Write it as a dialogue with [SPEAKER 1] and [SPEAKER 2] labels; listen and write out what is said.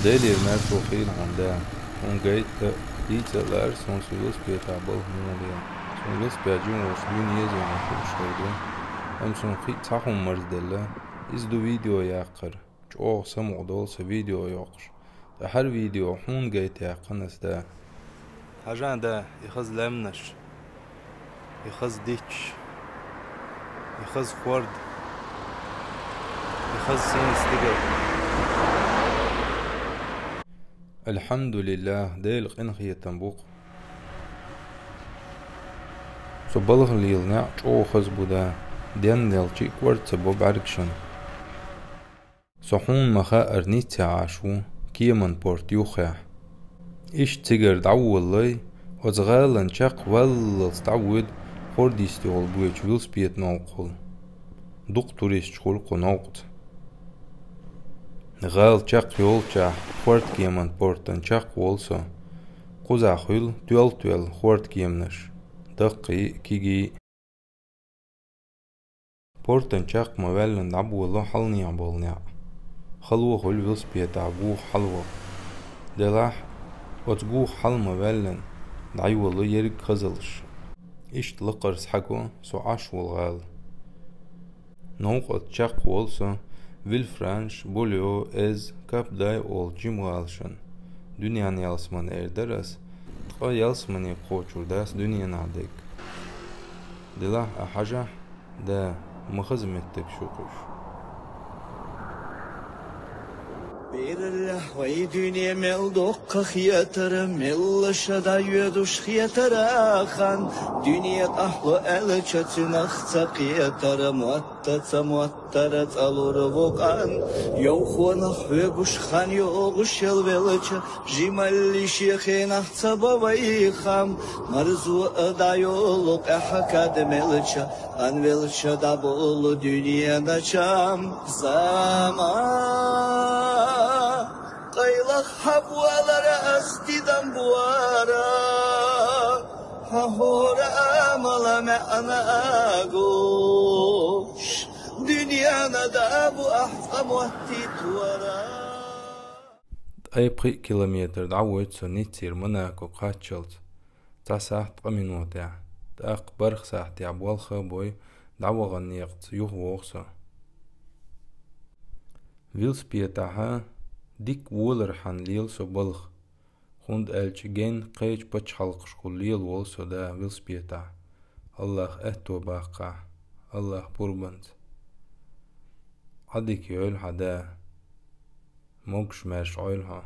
[SPEAKER 1] Delir mer så khil honda. Hon geit ditseler son sulus beta bol hunalia. Son lus bejum os dünya zona koşturdu. Hem son khit tahum mazdella. İzdu video yaqır. Çoğ samuqda olsa video yoqur. Da her video hun geit yaqınız da. Hajan da yıxız lemnaş. Yıxız diç. Yıxız xord. Yıxız sen istigel. Elhamdülillah değil qinxiye tambuk. Sobalık liyilna çoğu xız buda. Den delçi kvartsa bob arkşan. صحون مخاءر نيتي عاشو كيمن بورتيوخا إيش تيجر دعو الله وزغالن شاق والل تعود خورديستي والبويج ويلس بيت نوقل دكتوريس شخلق نوقت غال شاق يولشا خورد كيمن بورتن شاق والسا قوزا خيل تويل خورد كيمنش دقي كيجي بورتن شاق مولن دعو الله حلني عبالنيا خلوه هول ويلس بيتعبو حلوه دلاح وتجو حلمه ولن دعي والله يرق خزلش إيش تلقرس حكو سو عاش والغال نوقت شاق والسا ويلفرانش بوليو إز كاب داي أول جيموالشن دنيا يالسمان إردرس تقا يالسمان يقوشور داس دنيا نعدك دلاح أحاجة دا مخزمتك شوقش
[SPEAKER 2] Birle vay dünya meldok khiyatara mellashada yudush khiyatara khan dünya ahlo el chatinakh tsaqiyatara muattara tsalur voqan yow khonakh vegush khan yogush elvelcha jimalli shekhinakh tsabavay kham marzu adayolok ahakad melcha anvelcha dabul dünya nacham zaman قيلخ حبوالر أستيدم بوارا ههورا ملا معنا أقوش دنيانا دابو أحقم واتيتورا
[SPEAKER 1] أي بقي كيلومتر دعوت سنتير مناكو قاتشلت تا ساعت قمينوت يا تاق برخ ساعت يا بوالخ بوي دعوة غنيقت يوه ووخسا ويلس بيتاها ديك وولر حن ليل سو بلخ خوند الچگين قيج بچ حلقش خو ليل وول سو دا ويلس بيتا الله اتو باقا الله بربند عديك يول حدا موقش ماش عيلها